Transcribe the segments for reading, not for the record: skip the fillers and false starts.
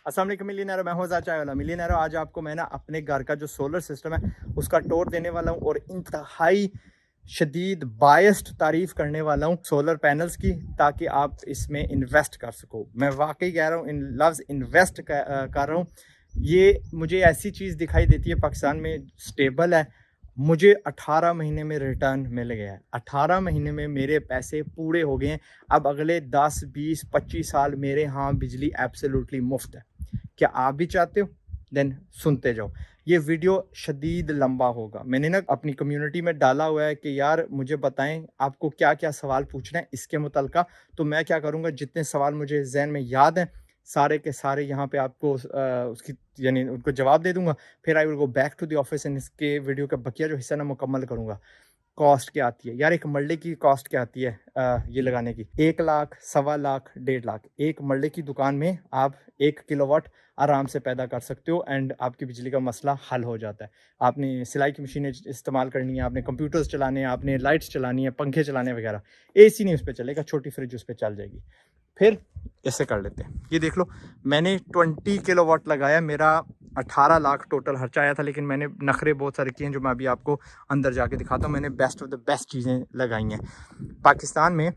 अस्सलाम वालेकुम मिलियनेरो, मैं हूं आज़ाद चाय वाला मिलियनेरो। आज आपको मैं ना अपने घर का जो सोलर सिस्टम है उसका टूर देने वाला हूं और इंतहाई शदीद बायस्ड तारीफ करने वाला हूं सोलर पैनल्स की, ताकि आप इसमें इन्वेस्ट कर सको। मैं वाकई कह रहा हूं, इन लफ्ज़ इन्वेस्ट कर रहा हूं। ये मुझे ऐसी चीज़ दिखाई देती है पाकिस्तान में स्टेबल है। मुझे 18 महीने में रिटर्न मिल गया है। 18 महीने में मेरे पैसे पूरे हो गए हैं। अब अगले 10 20 25 साल मेरे यहाँ बिजली एब्सोल्युटली मुफ्त है। क्या आप भी चाहते हो? देन सुनते जाओ। ये वीडियो शदीद लंबा होगा। मैंने ना अपनी कम्युनिटी में डाला हुआ है कि यार मुझे बताएं आपको क्या क्या सवाल पूछना है इसके मुतल्लिका। तो मैं क्या करूँगा, जितने सवाल मुझे जहन में याद हैं सारे के सारे यहाँ पे आपको उसकी यानी उनको जवाब दे दूंगा। फिर I will go back to the office and इसके वीडियो का बकिया जो हिस्सा ना मुकम्मल करूँगा। कॉस्ट क्या आती है यार, एक मरले की कॉस्ट क्या आती है ये लगाने की? 1 लाख, 1.25 लाख, 1.5 लाख। एक मरले की दुकान में आप 1 किलोवाट आराम से पैदा कर सकते हो एंड आपकी बिजली का मसला हल हो जाता है। आपने सिलाई की मशीनें इस्तेमाल करनी है, आपने कंप्यूटर्स चलाने हैं, आपने लाइट्स चलानी है, पंखे चलाने वगैरह, एसी नहीं उस पर चलेगा, छोटी फ्रिज उस पर चल जाएगी। फिर ऐसे कर लेते हैं। ये देख लो, मैंने 20 किलोवाट लगाया। मेरा 18 लाख टोटल खर्चा आया था, लेकिन मैंने नखरे बहुत सारे किए हैं जो मैं अभी आपको अंदर जाके दिखाता हूँ। मैंने बेस्ट ऑफ द बेस्ट चीज़ें लगाई हैं। पाकिस्तान में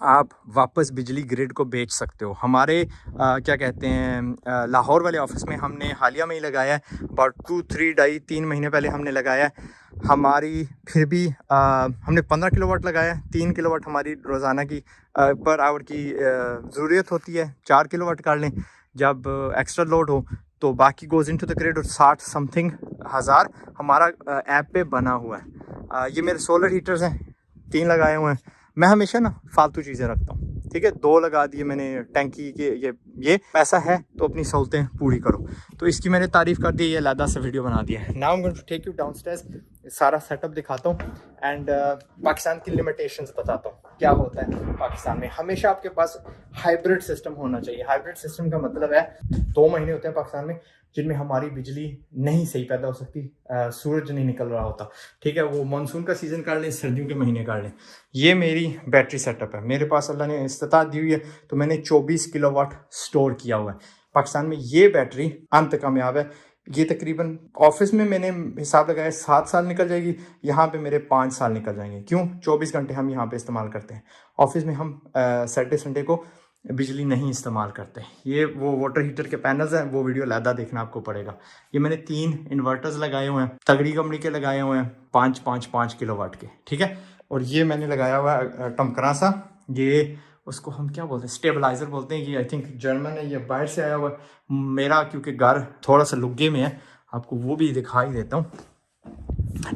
आप वापस बिजली ग्रिड को बेच सकते हो। हमारे क्या कहते हैं, लाहौर वाले ऑफिस में हमने हालिया में ही लगाया है। अबाउट 2-3 महीने पहले हमने लगाया है। हमारी फिर भी हमने 15 किलोवाट लगाया है। 3 किलोवाट हमारी रोज़ाना की पर आवर की ज़रूरत होती है। 4 किलोवाट कर लें जब एक्स्ट्रा लोड हो, तो बाकी गोज़ इनटू द ग्रिड। और 60 समथिंग हज़ार हमारा ऐप पे बना हुआ है। ये मेरे सोलर हीटर्स हैं, 3 लगाए हुए हैं। मैं हमेशा ना फालतू चीज़ें रखता हूँ, ठीक है। 2 लगा दिए मैंने टैंकी के। ये पैसा है तो अपनी सहूलतें पूरी करो। तो इसकी मैंने तारीफ़ कर दी, ये अलहदा से वीडियो बना दिया है। Now I am going to take you downstairs, सारा सेटअप दिखाता हूँ एंड पाकिस्तान की लिमिटेशंस बताता हूँ क्या होता है पाकिस्तान में। हमेशा आपके पास हाइब्रिड सिस्टम होना चाहिए। हाइब्रिड सिस्टम का मतलब है 2 महीने होते हैं पाकिस्तान में जिनमें हमारी बिजली नहीं सही पैदा हो सकती, सूरज नहीं निकल रहा होता, ठीक है। वो मानसून का सीज़न कर लें, सर्दियों के महीने कर लें। ये मेरी बैटरी सेटअप है। मेरे पास अल्लाह ने इस्तिताअत दी हुई है, तो मैंने 24 किलोवाट स्टोर किया हुआ है पाकिस्तान में। ये बैटरी अंत कामयाब है। ये तकरीबन ऑफिस में मैंने हिसाब लगाया 7 साल निकल जाएगी, यहाँ पे मेरे 5 साल निकल जाएंगे। क्यों? 24 घंटे हम यहाँ पे इस्तेमाल करते हैं। ऑफिस में हम सैटरडे संडे को बिजली नहीं इस्तेमाल करते। ये वो वाटर हीटर के पैनल्स हैं, वो वीडियो अलहदा देखना आपको पड़ेगा। ये मैंने 3 इन्वर्टर्स लगाए हुए हैं, तगड़ी कंपनी के लगाए हुए हैं, 5 किलोवाट के, ठीक है। और ये मैंने लगाया हुआ है टमकरा सा, ये उसको हम क्या बोलते हैं, स्टेबलाइजर बोलते हैं। ये आई थिंक जर्मन है, ये बाहर से आया हुआ है। मेरा क्योंकि घर थोड़ा सा लुग्गे में है, आपको वो भी दिखाई देता हूँ,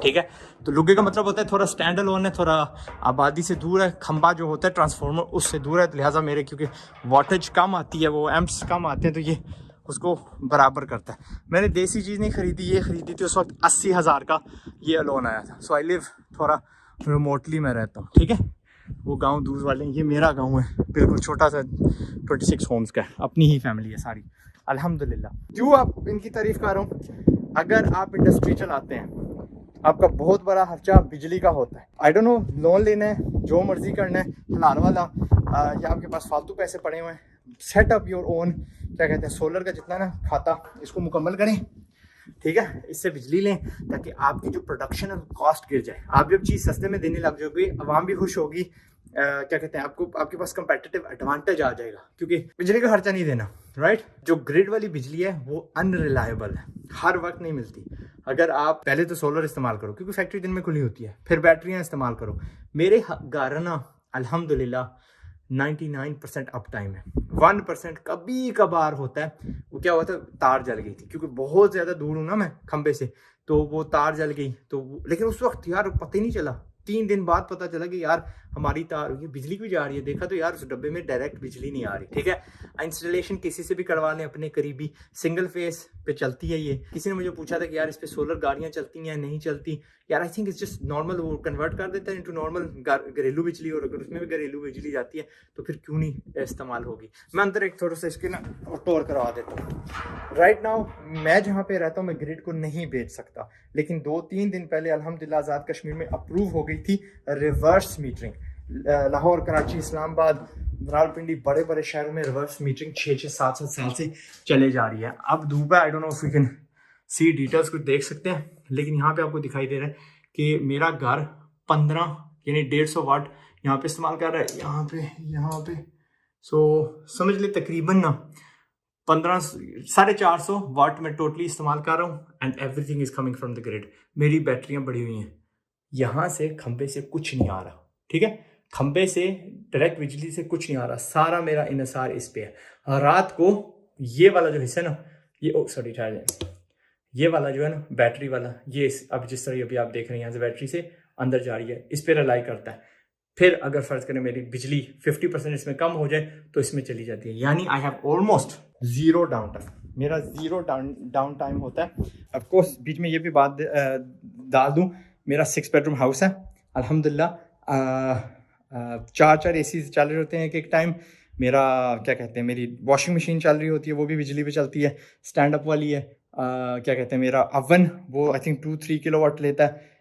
ठीक है। तो लुग्गे का मतलब होता है थोड़ा स्टैंड अलोन है, थोड़ा आबादी से दूर है, खंबा जो होता है ट्रांसफार्मर उससे दूर है। तो लिहाजा मेरे क्योंकि वाटेज कम आती है, वो एम्प्स कम आते हैं, तो ये उसको बराबर करता है। मैंने देसी चीज़ नहीं खरीदी, ये खरीदी थी उस वक्त 80,000 का ये अलोन आया था। सो आई लिव थोड़ा रिमोटली मैं रहता हूँ, ठीक है। वो गांव दूर वाले, ये मेरा गांव है बिल्कुल छोटा सा, 26 होम्स का है, अपनी ही फैमिली है सारी, अल्हम्दुलिल्लाह। क्यों आप इनकी तारीफ कर रहा हूँ? अगर आप इंडस्ट्री चलाते हैं, आपका बहुत बड़ा खर्चा बिजली का होता है। आई डोंट नो, लोन लेना है, जो मर्जी करना है, हलाल वाला, या आपके पास फालतू पैसे पड़े हुए हैं, सेटअप योर ओन क्या कहते हैं सोलर का जितना ना खाता, इसको मुकम्मल करें, ठीक है। इससे बिजली लें ताकि आपकी जो प्रोडक्शन है कॉस्ट गिर जाए। आप जब चीज़ सस्ते में देने लग जाओगे, आवाम भी खुश होगी, क्या कहते हैं, आपके पास कंपेटिटिव एडवांटेज आ जाएगा, क्योंकि बिजली का खर्चा नहीं देना, राइट। जो ग्रिड वाली बिजली है वो अनरिलायबल है, हर वक्त नहीं मिलती। अगर आप पहले तो सोलर इस्तेमाल करो, क्योंकि फैक्ट्री दिन में खुली होती है, फिर बैटरियां इस्तेमाल करो। मेरे घर ना अल्हम्दुलिल्लाह 99% अप टाइम है। 1% कभी कभार होता है, वो क्या हुआ था, तार जल गई थी, क्योंकि बहुत ज़्यादा दूर हूँ ना मैं खंबे से, तो वो तार जल गई। तो लेकिन उस वक्त यार पता ही नहीं चला, 3 दिन बाद पता चला कि यार हमारी तार, ये बिजली भी जा रही है। देखा तो यार उस डब्बे में डायरेक्ट बिजली नहीं आ रही, ठीक है। इंस्टॉलेशन किसी से भी करवा लें, अपने करीबी, सिंगल फेस पे चलती है ये। किसी ने मुझे पूछा था कि यार इस पे सोलर गाड़ियाँ चलती हैं, नहीं चलती। यार I think it's just normal, वो कन्वर्ट कर देता है इनटू नॉर्मल घरेलू बिजली, और अगर उसमें भी घरेलू बिजली जाती है तो फिर क्यों नहीं इस्तेमाल होगी। मैं अंदर एक थोड़ा सा इसके ना टोर करवा देता हूँ। राइट नाउ मैं जहाँ पे रहता हूँ, मैं ग्रिड को नहीं बेच सकता, लेकिन 2-3 दिन पहले अल्हम्दुलिल्लाह आज़ाद कश्मीर में अप्रूव हो गई थी रिवर्स मीटरिंग। लाहौर, कराची, इस्लामाबाद, रावलपिंडी, बड़े बड़े शहरों में रिवर्स मीटरिंग 6-6, 7-7 साल से चले जा रही है। अब धूप है, I don't know if you can see details कुछ देख सकते हैं, लेकिन यहाँ पे आपको दिखाई दे रहा है कि मेरा घर 15 यानी 150 वाट यहाँ पे इस्तेमाल कर रहा है, यहाँ पे सो समझ ले तकरीबन ना 450 वाट में टोटली इस्तेमाल कर रहा हूँ and everything is coming from the grid. मेरी बैटरियाँ बढ़ी हुई हैं, यहाँ से खंबे से कुछ नहीं आ रहा, ठीक है, खंबे से डायरेक्ट बिजली से कुछ नहीं आ रहा, सारा मेरा इन्हिसार इस पे है। रात को ये वाला जो हिस्सा है ना, ये ये वाला जो है ना बैटरी वाला, ये अब जिस तरह अभी आप देख रहे हैं यहाँ से बैटरी से अंदर जा रही है, इस पर रिलाई करता है। फिर अगर फर्ज करें मेरी बिजली 50% इसमें कम हो जाए तो इसमें चली जाती है, यानी I have almost zero down time, मेरा जीरो डाउन टाइम होता है। ऑफ कोर्स बीच में ये भी बात डाल दूँ, मेरा 6 बेडरूम हाउस है अल्हम्दुलिल्लाह, 4 एसी चल रहे होते हैं एक टाइम। मेरा क्या कहते हैं, मेरी वॉशिंग मशीन चल रही होती है, वो भी बिजली पे चलती है, स्टैंड अप वाली है। क्या कहते हैं, मेरा अवन वो आई थिंक 2-3 किलोवाट लेता है।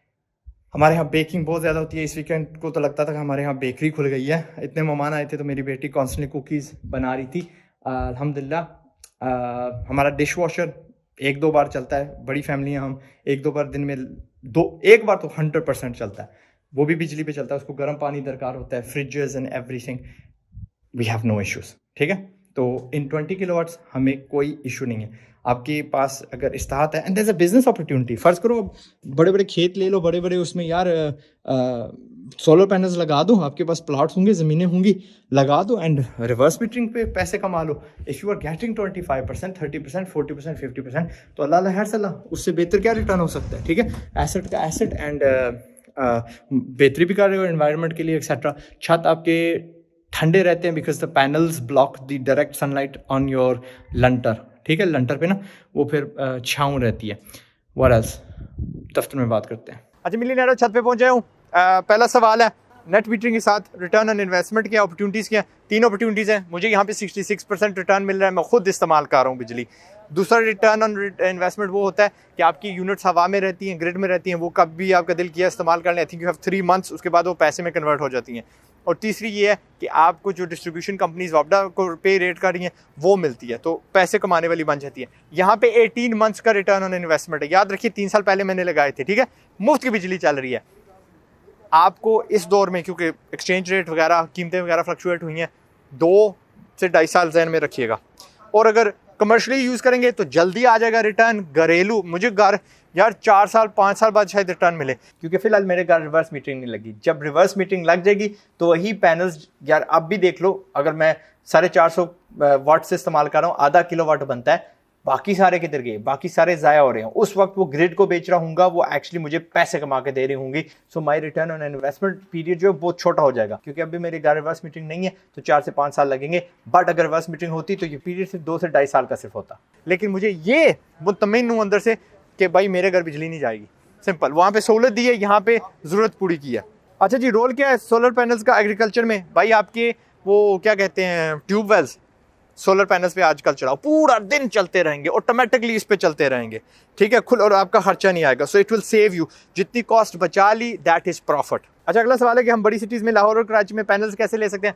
हमारे यहाँ बेकिंग बहुत ज़्यादा होती है, इस वीकेंड को तो लगता था कि हमारे यहाँ बेकरी खुल गई है, इतने मेहमान आए थे तो मेरी बेटी कॉन्स्टेंटली कुकीज़ बना रही थी। अल्हम्दुलिल्लाह हमारा डिश वॉशर 1-2 बार चलता है, बड़ी फैमिली है हम, 1-2 बार दिन में एक बार तो 100% चलता है, वो भी बिजली पे चलता है, उसको गर्म पानी दरकार होता है, fridges and everything, we have no issues, ठीक है। तो इन 20 किलोवाट्स हमें कोई इशू नहीं है। आपके पास अगर इस्ताहत है and there is a business opportunity, फ़र्ज़ करो बड़े बड़े खेत ले लो, बड़े बड़े उसमें यार सोलर पैनल्स लगा दो, आपके पास प्लॉट्स होंगे, ज़मीनें होंगी, लगा दो एंड रिवर्स मीटरिंग पे पैसे कमा लो। इफ़ यू आर गेटिंग 25%, 30%, 40%, 50%, तो अल्लाह खैर सलाह, उससे बेहतर क्या रिटर्न हो सकता है, ठीक है। एसेट का एसेट एंड बेहतरी भी कर रहे हो एनवायरनमेंट के लिए एक्सेट्रा। छत आपके ठंडे रहते हैं because the panels block the direct sunlight on your lintel, ठीक है, लंटर पे ना वो फिर छाँव रहती है। व्हाट एल्स, दफ्तर में बात करते हैं। अच्छा मिलियनेयर छत पे पहुंचे हूँ। पहला सवाल है नेट मीटरिंग के साथ रिटर्न ऑन इन्वेस्टमेंट क्या अपॉर्चुनिटीज़ क्या हैं। 3 अपॉर्चुनिटीज़ हैं, मुझे यहाँ पे 66% रिटर्न मिल रहा है, मैं खुद इस्तेमाल कर रहा हूँ बिजली। दूसरा रिटर्न ऑन इन्वेस्टमेंट वो होता है कि आपकी यूनिट्स हवा में रहती हैं, ग्रिड में रहती हैं, वो कब भी आपका दिल किया इस्तेमाल कर लें, I think you have 3 months, उसके बाद वो पैसे में कन्वर्ट हो जाती हैं। और तीसरी ये है कि आपको जो डिस्ट्रीब्यूशन कंपनीज वापडा को पे रेट कर रही हैं वो मिलती है, तो पैसे कमाने वाली बन जाती है। यहाँ पे 18 मंथ्स का रिटर्न ऑन इन्वेस्टमेंट है, याद रखिए 3 साल पहले मैंने लगाए थे, ठीक है, मुफ्त की बिजली चल रही है। आपको इस दौर में क्योंकि एक्सचेंज रेट वगैरह कीमतें वगैरह फ्लक्चुएट हुई हैं, 2 से 2.5 साल ज़हन में रखिएगा। और अगर कमर्शियली यूज़ करेंगे तो जल्दी आ जाएगा रिटर्न। घरेलू मुझे घर यार 4 साल 5 साल बाद शायद रिटर्न मिले, क्योंकि फिलहाल मेरे घर रिवर्स मीटरिंग नहीं लगी। जब रिवर्स मीटरिंग लग जाएगी तो वही पैनल्स, यार अब भी देख लो, अगर मैं 450 वाट से इस्तेमाल कर रहा हूँ, आधा किलोवाट बनता है, बाकी सारे किधर गए, बाकी सारे ज़ाया हो रहे हैं। उस वक्त वो ग्रिड को बेच रहा हूँगा, वो एक्चुअली मुझे पैसे कमा के दे रही होंगी। So my return on investment period जो है बहुत छोटा हो जाएगा, क्योंकि अभी मेरे घर रिवर्स मीटरिंग नहीं है तो 4 से 5 साल लगेंगे। बट अगर रिवर्स मीटरिंग होती तो ये पीरियड सिर्फ 2 से 2.5 साल का सिर्फ होता। लेकिन मुझे ये मुतमईन हूँ अंदर से कि भाई मेरे घर बिजली नहीं जाएगी, सिंपल। वहाँ पे सहूलत दी है, यहाँ पे ज़रूरत पूरी की है। अच्छा जी, रोल क्या है सोलर पैनल्स का एग्रीकल्चर में? भाई आपके वो क्या कहते हैं ट्यूबवेल्स सोलर पैनल्स पे आजकल चलाओ, पूरा दिन चलते रहेंगे, ऑटोमेटिकली इस पे चलते रहेंगे, ठीक है, खुद, और आपका खर्चा नहीं आएगा। So it will save you, जितनी कॉस्ट बचा ली दैट इज प्रॉफिट। अच्छा अगला सवाल है कि हम बड़ी सिटीज़ में लाहौर और कराची में पैनल्स कैसे ले सकते हैं?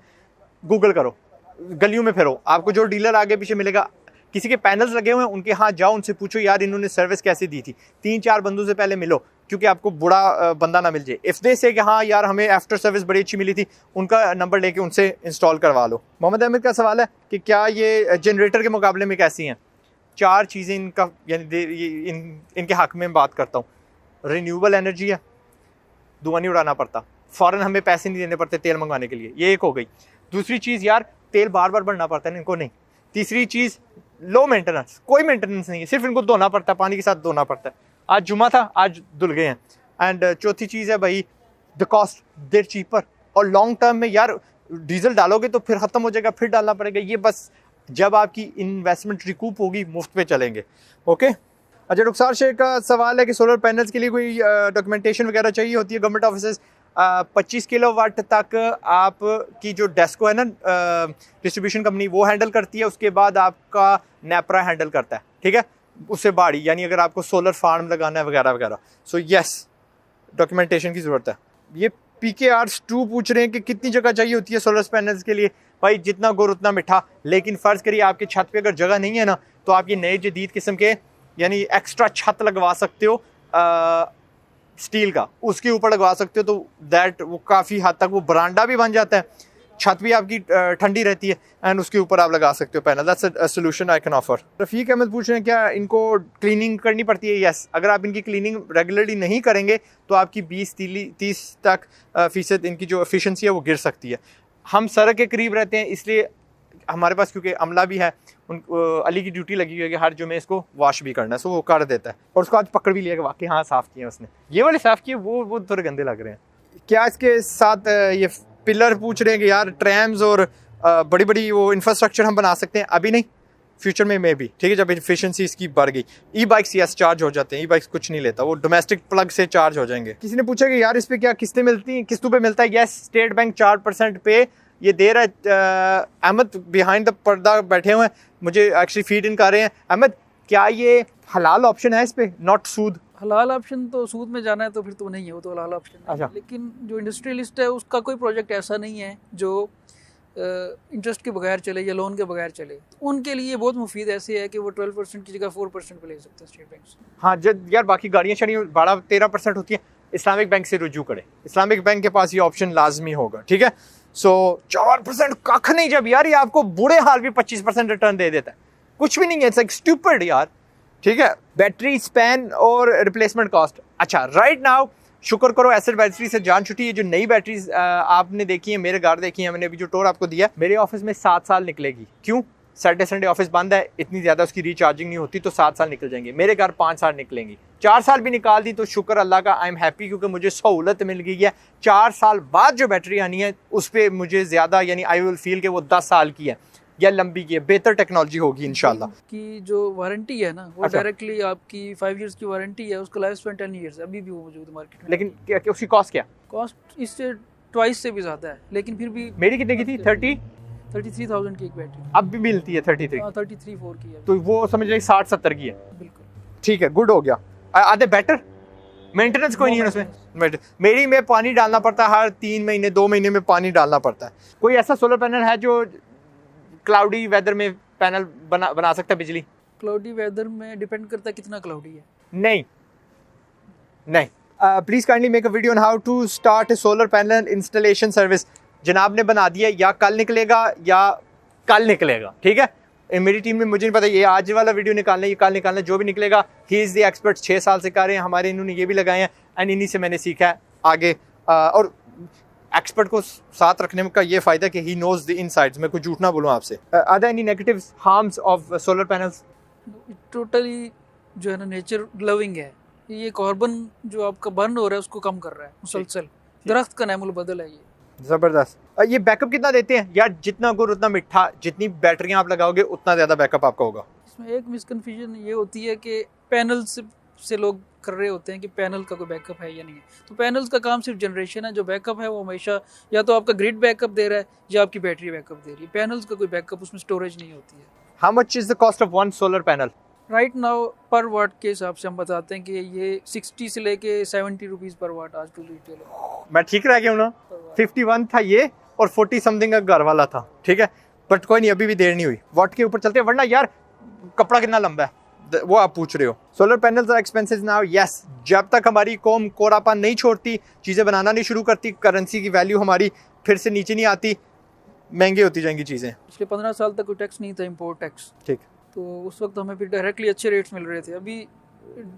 गूगल करो, गलियों में फिरो, आपको जो डीलर आगे पीछे मिलेगा, किसी के पैनल्स लगे हुए हैं उनके हाथ जाओ, उनसे पूछो यार इन्होंने सर्विस कैसे दी थी। 3-4 बंदों से पहले मिलो, क्योंकि आपको बुरा बंदा ना मिल जाए। इफ़ दे से कि हाँ यार हमें आफ्टर सर्विस बड़ी अच्छी मिली थी, उनका नंबर लेके उनसे इंस्टॉल करवा लो। मोहम्मद अहमद का सवाल है कि क्या ये जनरेटर के मुकाबले में कैसी हैं? 4 चीज़ें इनका, यानी इनके हक़ में बात करता हूँ। रिन्यूएबल एनर्जी है, धुआं नहीं उड़ाना पड़ता, फ़ौरन हमें पैसे नहीं देने पड़ते तेल मंगवाने के लिए, ये एक हो गई। दूसरी चीज़ यार तेल बार बार भरना पड़ता है इनको नहीं। तीसरी चीज़ लो मेंटेनेंस, कोई मेंटेनेंस नहीं है, सिर्फ इनको धोना पड़ता है, पानी के साथ धोना पड़ता है। आज जुमा था, आज धुल गए हैं। एंड चौथी चीज़ है भाई द कॉस्ट, देर चीपर, और लॉन्ग टर्म में यार डीजल डालोगे तो फिर ख़त्म हो जाएगा, फिर डालना पड़ेगा। ये बस जब आपकी इन्वेस्टमेंट रिकूप होगी मुफ्त पे चलेंगे। ओके। अच्छा रुखसार शेख का सवाल है कि सोलर पैनल्स के लिए कोई डॉक्यूमेंटेशन वगैरह चाहिए होती है गवर्नमेंट ऑफिस? 25 किलोवाट तक आपकी जो डेस्को है ना डिस्ट्रीब्यूशन कंपनी, वो हैंडल करती है, उसके बाद आपका नेपरा हैंडल करता है, ठीक है, उससे बाड़ी, यानी अगर आपको सोलर फार्म लगाना है वगैरह वगैरह। सो यस, डॉक्यूमेंटेशन की ज़रूरत है। ये PKR2 पूछ रहे हैं कि कितनी जगह चाहिए होती है सोलर पैनल्स के लिए। भाई जितना गुड़ उतना मीठा, लेकिन फ़र्ज़ करिए आपके छत पे अगर जगह नहीं है ना, तो आप ये नए जदीद किस्म के यानी एक्स्ट्रा छत लगवा सकते हो स्टील का, उसके ऊपर लगवा सकते हो, तो दैट वो काफ़ी हद तक वो बरांडा भी बन जाता है, छत भी आपकी ठंडी रहती है, एंड उसके ऊपर आप लगा सकते हो panel. That's a solution I can offer. Rafiq Ahmed पूछ रहे हैं क्या इनको क्लीनिंग करनी पड़ती है? यस, अगर आप इनकी क्लीनिंग रेगुलरली नहीं करेंगे तो आपकी 20-30 तक फ़ीसद इनकी जो एफिशिएंसी है वो गिर सकती है। हम सड़क के करीब रहते हैं, इसलिए हमारे पास क्योंकि अमला भी है, उन अली की ड्यूटी लगी हुई है कि हर जुमे इसको वॉश भी करना है, सो वो कर देता है। और उसको आज पकड़ भी लिया कि वाकई हाँ साफ़ किए उसने। ये वाले साफ़ किए, वो थोड़े गंदे लग रहे हैं। क्या इसके साथ ये पिलर पूछ रहे हैं कि यार ट्रैम्स और बड़ी बड़ी वो इंफ्रास्ट्रक्चर हम बना सकते हैं? अभी नहीं, फ्यूचर में भी, ठीक है, जब एफिशिएंसी इसकी बढ़ गई। ई बाइक्स यस चार्ज हो जाते हैं, ई बाइक्स कुछ नहीं लेता, वो डोमेस्टिक प्लग से चार्ज हो जाएंगे। किसी ने पूछा कि यार इस पे क्या किस्तें मिलती हैं, किस्तों पे मिलता है? यस, स्टेट बैंक 4% पे ये दे रहा है। अहमद बिहाइंड द पर्दा बैठे हुए हैं, मुझे एक्चुअली फीड इन कर रहे हैं। अहमद, क्या ये हलाल ऑप्शन है इस पे, नॉट सूद? हलाल ऑप्शन तो सूद में जाना है तो फिर तो नहीं है, वो तो हलाल ऑप्शन है। अच्छा। लेकिन जो इंडस्ट्रियलिस्ट है उसका कोई प्रोजेक्ट ऐसा नहीं है जो इंटरेस्ट के बगैर चले या लोन के बगैर चले, उनके लिए बहुत मुफीद ऐसे है कि वो 12% की जगह 4% पे ले सकते हैं स्टेट बैंक से। हाँ, जब यार बाकी गाड़ियाँ शाड़ियाँ 12-13% होती है, इस्लामिक बैंक से रुजू करे, इस्लामिक बैंक के पास ये ऑप्शन लाजमी होगा, ठीक है। सो 4% कख नहीं, जब यार ये आपको बुरे हाल भी 25% रिटर्न दे देता है, कुछ भी नहीं है, इट्स लाइक स्टूपिड यार, ठीक है। बैटरी स्पैन और रिप्लेसमेंट कॉस्ट, अच्छा राइट नाउ शुक्र करो एसिड बैटरी से जान छुट्टी है। जो नई बैटरीज आपने देखी है, मेरे घर देखी है, मैंने अभी जो टूर आपको दिया, मेरे ऑफिस में 7 साल निकलेगी। क्यों? सैटरडे संडे ऑफिस बंद है, इतनी ज़्यादा उसकी रिचार्जिंग नहीं होती, तो 7 साल निकल जाएंगे। मेरे घर 5 साल निकलेंगी, 4 साल भी निकाल दी तो शुक्र अल्लाह का, आई एम हैप्पी, क्योंकि मुझे सहूलत मिल गई है। 4 साल बाद जो बैटरी आनी है उस पर मुझे ज़्यादा यानी आई विल फील कि वो 10 साल की है या लंबी की है, बेहतर टेक्नोलॉजी होगी इंशाल्लाह। की जो वारंटी है ना वो डायरेक्टली आपकी 5 इयर्स की वारंटी है, उसका लाइफ स्पैन 10 इयर्स अभी भी वो मौजूद है मार्केट में। लेकिन क्या उसकी कॉस्ट क्या? कॉस्ट इससे ट्वाइस से भी ज़्यादा है, लेकिन फिर भी मेरी कितने की थी? 33,000 की एक बैटरी अब भी मिलती है 33-4 की है, तो वो समझ लीजिए 60-70 की है। बिल्कुल ठीक है, गुड हो गया। आधे बेटर मेंटेनेंस कोई नहीं है उसमें। मेरी में पानी डालना पड़ता है, हर 3 महीने 2 महीने में पानी डालना पड़ता है। कोई ऐसा सोलर पैनल है जो क्लाउडी वेदर में पैनल बना सकता है बिजली? क्लाउडी वेदर में डिपेंड करता है कितना क्लाउडी है। नहीं please kindly make a video on how to start a solar panel installation service. जनाब ने बना दिया, या कल निकलेगा या कल निकलेगा, ठीक है। मेरी टीम में मुझे नहीं पता ये आज वाला वीडियो निकालना है, ये कल निकालना है, जो भी निकलेगा ही इज़ द एक्सपर्ट। 6 साल से कर रहे हैं हमारे, इन्होंने ये भी लगाए हैं एंड इन्हीं से मैंने सीखा है आगे। और एक्सपर्ट को साथ रखने का ये फ़ायदा कि ही नोज द इनसाइड्स। मैं कुछ झूठ ना बोलूँ आपसे। Are there any negative harms of solar panels? Totally जो है ना नेचर लविंग है, ये कार्बन जो आपका बर्न हो रहा है उसको कम कर रहा है मुसलसल, दरख्त का नैमुल बदल है ये। ज़बरदस्त। ये बैकअप कितना देते हैं यार? जितना गुड़ उतना मिठा, जितनी बैटरियाँ आप लगाओगे उतना ज़्यादा बैकअप आपका होगा। इसमें एक मिसकन्फ्यूजन ये होती है कि पैनल से लोग कर रहे होते हैं कि पैनल का कोई बैकअप है या नहीं है। तो पैनल्स का काम सिर्फ जनरेशन है, जो बैकअप है वो हमेशा या तो आपका ग्रिड बैकअप दे रहा है या आपकी बैटरी बैकअप दे रही है। पैनल्स का कोई बैकअप, उसमें स्टोरेज नहीं होती है। How much is the cost of one solar panel? Right now पर वाट के हिसाब से हम बताते हैं कि ये 60 से लेके 70 रुपीज़ पर वाट आज टू रिटेल है। मैं ठीक रह गया हूँ ना? 51 था ये और 40 समथिंग का घर वाला था, ठीक है। बट कोई नहीं, अभी भी देर नहीं हुई, वाट के ऊपर चलते हैं, वरना यार कपड़ा कितना लंबा है वो आप पूछ रहे हो। Solar panels are expensive now, yes. जब तक हमारी कौम कोरापन नहीं छोड़ती, चीज़ें बनाना नहीं शुरू करती, करेंसी की वैल्यू हमारी फिर से नीचे नहीं आती, महंगी होती जाएंगी चीज़ें। पिछले 15 साल तक कोई टैक्स नहीं था, इम्पोर्ट टैक्स, ठीक। तो उस वक्त हमें फिर डायरेक्टली अच्छे रेट्स मिल रहे थे। अभी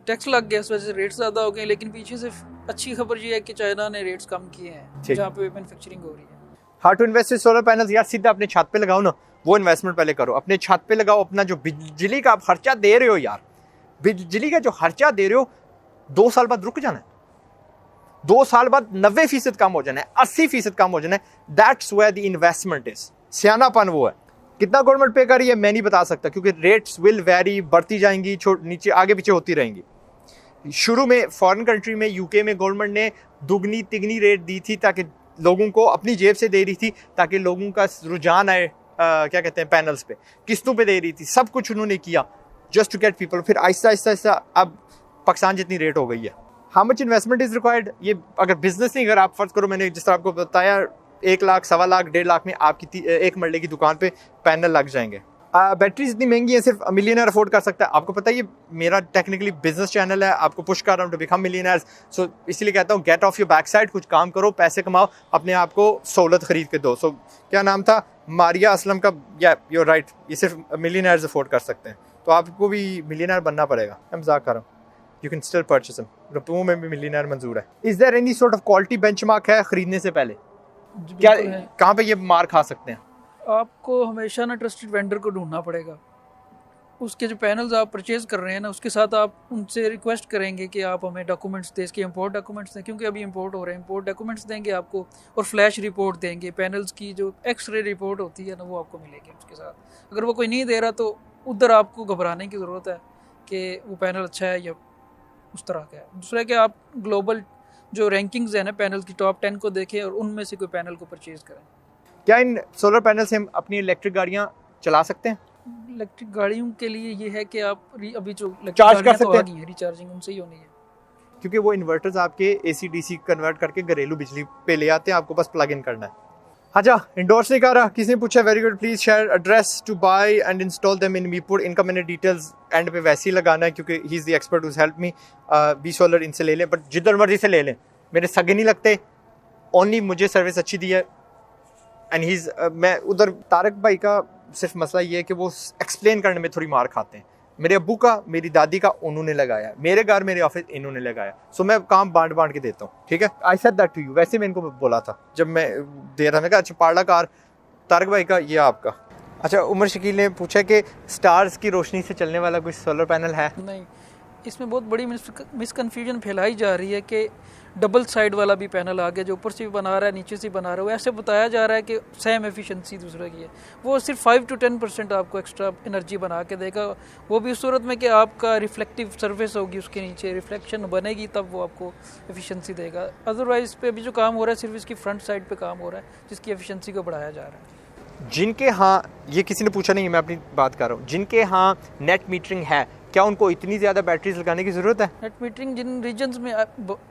टैक्स लग गया, इस वजह से रेट्स ज़्यादा हो गए। लेकिन पीछे से अच्छी खबर ये है कि चाइना ने रेट्स कम किए हैं जहाँ पे मैन्युफैक्चरिंग हो रही है। How to invest in solar panels? यार सीधा अपने छत पे लगाओ ना, वो इन्वेस्टमेंट पहले करो, अपने छत पे लगाओ। अपना जो बिजली का आप खर्चा दे रहे हो यार, बिजली का जो खर्चा दे रहे हो 2 साल बाद रुक जाना है, 2 साल बाद 90% कम हो जाना है, 80% कम हो जाना है। That's where the investment is. सियानापन वो है। कितना गवर्नमेंट पे कर रही है मैं नहीं बता सकता, क्योंकि रेट्स विल वेरी, बढ़ती जाएंगी, नीचे आगे पीछे होती रहेंगी। शुरू में फॉरेन कंट्री में, यूके में गवर्नमेंट ने दुगनी तिगनी रेट दी थी, ताकि लोगों को अपनी जेब से दे रही थी, ताकि लोगों का रुझान आए क्या कहते हैं पैनल्स पे, किस्तों पे दे रही थी, सब कुछ उन्होंने किया जस्ट टू गेट पीपल। फिर आहिस्ता आहिस्ता अब पाकिस्तान जितनी रेट हो गई है, how much investment is required? ये अगर बिजनेस नहीं, अगर आप फर्ज करो, मैंने जिस तरह आपको बताया 1 लाख, 1.25 लाख, 1.5 लाख में आपकी 1 मरले की दुकान पे पैनल लग जाएंगे। बैटरीज इतनी महंगी है, सिर्फ मिलियनर अफोर्ड कर सकता है। आपको पता है ये मेरा टेक्निकली बिजनेस चैनल है, आपको पुश कर रहा हूँ टू बिकम मिलियनर्स। सो इसलिए कहता हूँ get off your backside, कुछ काम करो, पैसे कमाओ, अपने आप को सहूलत खरीद के दो। सो क्या नाम था मारिया असलम का? या यूर राइट, ये सिर्फ मिलियनर्स अफोर्ड कर सकते हैं, तो आपको भी मिलियनर बनना पड़ेगा। मैं मजाक कर रहा हूँ, you can still purchase him, रुपयों में भी मिलियनर मंजूर है। Is there any sort of quality benchmark है खरीदने से पहले? क्या कहाँ पे ये मार खा सकते हैं? आपको हमेशा ना ट्रस्टेड वेंडर को ढूंढना पड़ेगा। उसके जो पैनल्स आप परचेज़ कर रहे हैं ना, उसके साथ आप उनसे रिक्वेस्ट करेंगे कि आप हमें डॉक्यूमेंट्स दें, इसके इंपोर्ट डॉक्यूमेंट्स दें, क्योंकि अभी इंपोर्ट हो रहे हैं। इंपोर्ट डॉक्यूमेंट्स देंगे आपको और फ्लैश रिपोर्ट देंगे। पैनल्स की जो एक्सरे रिपोर्ट होती है ना, वो आपको मिलेगी उसके साथ। अगर वो कोई नहीं दे रहा तो उधर आपको घबराने की ज़रूरत है कि वो पैनल अच्छा है या उस तरह का है। दूसरा कि आप ग्लोबल जो रैंकिंग्स है ना पैनल की, टॉप 10 को देखें और उनमें से कोई पैनल को परचेज़ करें। क्या इन सोलर पैनल से हम अपनी इलेक्ट्रिक गाड़ियाँ चला सकते हैं? इलेक्ट्रिक गाड़ियों के लिए ये है कि आप अभी जो चार्ज कर सकते हैं, रिचार्जिंग उनसे ही होनी है, क्योंकि वो इन्वर्टर्स आपके AC DC कन्वर्ट करके घरेलू बिजली पे ले आते हैं, आपको बस प्लग इन करना है। अच्छा, इंडोर्स नहीं कर रहा। किसी ने पूछा very good, please share address to buy and install them in Mirpur. इनका मैंने डिटेल्स एंड पे वैसे ही लगाना है, क्योंकि he is the expert whose help me. Be solar इनसे ले लें, बट जिधर मर्जी से ले लें, मेरे सगे नहीं लगते। ओनली मुझे सर्विस अच्छी दी है एंड ही इज़ मैं उधर तारक भाई का सिर्फ मसला ये है कि वो एक्सप्लेन करने में थोड़ी मार खाते हैं। मेरे अब्बू का, मेरी दादी का उन्होंने लगाया, मेरे घर मेरे ऑफिस इन्होंने लगाया। सो मैं काम बांट के देता हूँ, ठीक है। I said that to you, वैसे मैं इनको बोला था जब मैं दे रहा था। मैं कहा अच्छा पार्ला कार तारक भाई का, ये आपका। अच्छा, उमर शकील ने पूछा कि स्टार्स की रोशनी से चलने वाला कोई सोलर पैनल है? नहीं, इसमें बहुत बड़ी मिसकन्फ्यूजन फैलाई जा रही है कि डबल साइड वाला भी पैनल आ गया, जो ऊपर से भी बना रहा है नीचे से बना रहा है। वो ऐसे बताया जा रहा है कि सेम एफिशिएंसी दूसरे की है। वो सिर्फ 5 to 10% आपको एक्स्ट्रा एनर्जी बना के देगा, वो भी उस सूरत में कि आपका रिफ्लेक्टिव सर्फेस होगी, उसके नीचे रिफ्लेक्शन बनेगी, तब वो आपको एफिशिएंसी देगा। अदरवाइज पे अभी जो काम हो रहा है सिर्फ इसकी फ्रंट साइड पे काम हो रहा है, जिसकी एफिशिएंसी को बढ़ाया जा रहा है। जिनके यहाँ, ये किसी ने पूछा नहीं, मैं अपनी बात कर रहा हूँ, जिनके यहाँ नेट मीटरिंग है, क्या उनको इतनी ज़्यादा बैटरीज लगाने की ज़रूरत है? नेट मीटरिंग जिन रीजन्स में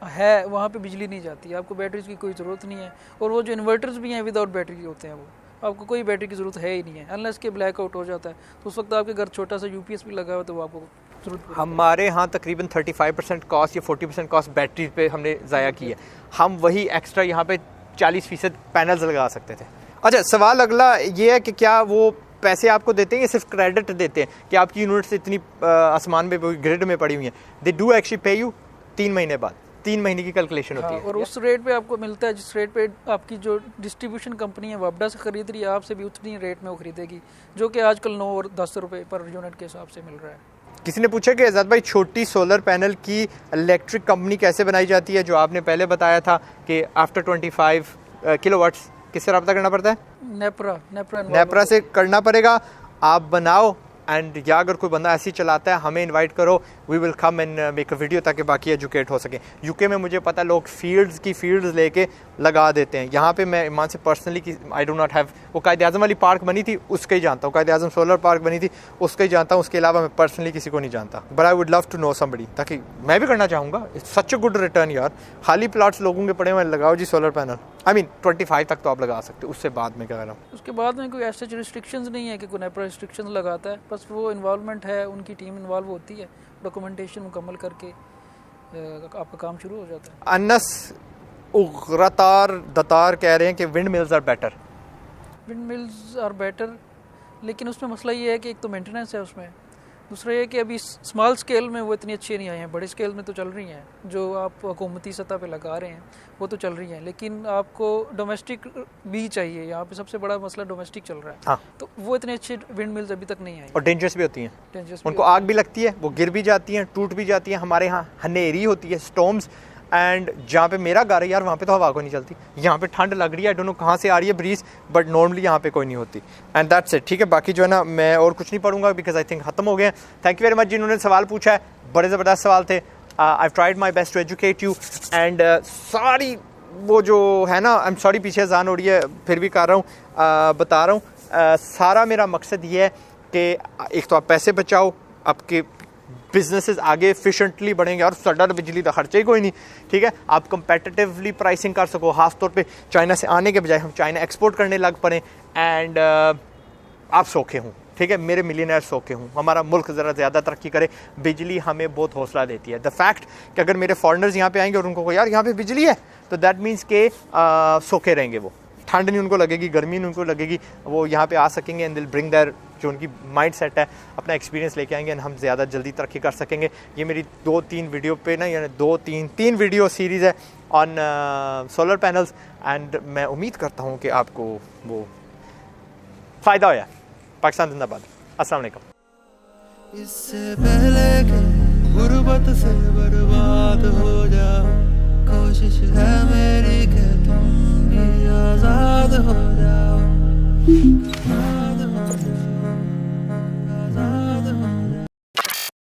है वहाँ पे बिजली नहीं जाती, आपको बैटरीज की कोई ज़रूरत नहीं है। और वो जो इन्वर्टर्स भी हैं विदाउट बैटरी होते हैं, वो आपको कोई बैटरी की ज़रूरत है ही नहीं है, अनलेस के ब्लैकआउट हो जाता है। तो उस वक्त आपके घर छोटा सा UPS भी लगा हुआ, तो वो आपको ज़रूरत। हमारे यहाँ तकरीबन 35% कॉस्ट या 40% कॉस्ट बैटरी पे हमने ज़ाया की है। हम वही एक्स्ट्रा यहाँ पे 40% पैनल्स लगा सकते थे। अच्छा, सवाल अगला ये है कि क्या वो पैसे आपको देते हैं या सिर्फ क्रेडिट देते हैं कि आपकी यूनिट्स इतनी आसमान में ग्रिड में पड़ी हुई हैं? दे डू एक्चुअली पे यू 3 महीने बाद, 3 महीने की कैलकुलेशन होती है। और उस रेट पे आपको मिलता है जिस रेट पे आपकी जो डिस्ट्रीब्यूशन कंपनी है वापडा से खरीद रही है, आपसे भी उतनी रेट में वो खरीदेगी, जो कि आजकल 9 और 10 रुपये पर यूनिट के हिसाब से मिल रहा है। किसी ने पूछा कि आज़ाद भाई छोटी सोलर पैनल की इलेक्ट्रिक कंपनी कैसे बनाई जाती है? जो आपने पहले बताया था कि आफ्टर 25 किलोवाट्स किससे रब्ता करना पड़ता है? नेपरा से करना पड़ेगा। आप बनाओ, एंड या अगर कोई बंदा ऐसे ही चलाता है हमें इनवाइट करो, we will come and make a video ताकि बाकी एजुकेट हो सके। यूके में मुझे पता है लोग फील्ड्स लेके लगा देते हैं। यहाँ पे मैं ईमान से पर्सनली कि आई डू नॉट हैव, वो कायद आज़म वाली पार्क बनी थी उसका ही जानता हूँ, कायद आज़म सोलर पार्क बनी थी उसका ही जानता हूँ, उसके अलावा मैं पर्सनली किसी को नहीं जानता। But I would love to know somebody, ताकि मैं भी करना चाहूँगा। It's such a good return यार। खाली प्लाट्स लोगों के पड़े हुए, लगाओ जी सोलर पैनल। आई मीन 25 तक तो आप लगा सकते हो, उससे बाद में कह रहा हूँ। उसके बाद में कोई ऐसे रिस्ट्रिक्शंस नहीं है कि कोई नेपरा रिस्ट्रिक्शंस लगाता है, बस वो इन्वॉल्वमेंट है, उनकी टीम इन्वॉल्व होती है, डॉक्यूमेंटेशन मुकम्मल करके आपका काम शुरू हो जाता है। अनस उगरतार दतार कह रहे हैं कि windmills are better. Windmills are better, लेकिन उसमें मसला ये है कि एक तो मेंटेनेंस है उसमें, दूसरा ये कि अभी स्मॉल स्केल में वो इतनी अच्छी नहीं आई हैं। बड़े स्केल में तो चल रही हैं, जो आप हुकूमती सतह पे लगा रहे हैं वो तो चल रही हैं, लेकिन आपको डोमेस्टिक भी चाहिए। यहाँ पे सबसे बड़ा मसला डोमेस्टिक चल रहा है। हाँ। तो वो इतने अच्छे विंड मिल्स अभी तक नहीं आई, और डेंजरस भी होती हैं, डेंजरस उनको आग भी लगती है, वो गिर भी जाती हैं, टूट भी जाती हैं। हमारे यहाँ हनेरी होती है, स्टॉर्म्स, एंड जहाँ पे मेरा घर है यार वहाँ पे तो हवा को नहीं चलती। यहाँ पे ठंड लग रही है, आई डोंट नो कहाँ से आ रही है ब्रीज, बट नॉर्मली यहाँ पे कोई नहीं होती। एंड दैट्स इट, ठीक है। बाकी जो है ना मैं और कुछ नहीं पढ़ूंगा बिकॉज आई थिंक खत्म हो गए। थैंक यू वेरी मच जिन्होंने सवाल पूछा है, बड़े ज़बरदस्त सवाल थे। I tried my best to educate you, and सारी वो जो है ना, आई एम सॉरी पीछे अजान हो रही है फिर भी कर रहा हूँ, बता रहा हूँ। सारा मेरा मकसद ये है कि एक तो आप पैसे बचाओ, आपके बिजनेसेस आगे एफिशिएंटली बढ़ेंगे और सडर बिजली का खर्चा ही कोई नहीं, ठीक है। आप कंपेटिटिवली प्राइसिंग कर सको, खास तौर पे चाइना से आने के बजाय हम चाइना एक्सपोर्ट करने लग पड़े एंड आप सौखे हूँ, ठीक है, मेरे मिलियनर सौखे हूँ, हमारा मुल्क ज़रा ज़्यादा तरक्की करे। बिजली हमें बहुत हौसला देती है। द फैक्ट कि अगर मेरे फॉरेनर्स यहाँ पे आएंगे और उनको यार यहाँ पे बिजली है, तो दैट मीन्स के सौखे रहेंगे, वो ठंड नहीं उनको लगेगी, गर्मी नहीं उनको लगेगी, वो यहाँ पे आ सकेंगे एंड दिल ब्रिंग देयर जो उनकी माइंड सेट है, अपना एक्सपीरियंस लेके आएंगे एंड हम ज़्यादा जल्दी तरक्की कर सकेंगे। ये मेरी 2-3 वीडियो पे ना, यानी 2-3 वीडियो सीरीज़ है ऑन सोलर पैनल्स एंड मैं उम्मीद करता हूँ कि आपको वो फ़ायदा होया। पाकिस्तान जिंदाबाद। अस्सलाम वालेकुम। इससे पहले कि गुर्बत से बर्बाद हो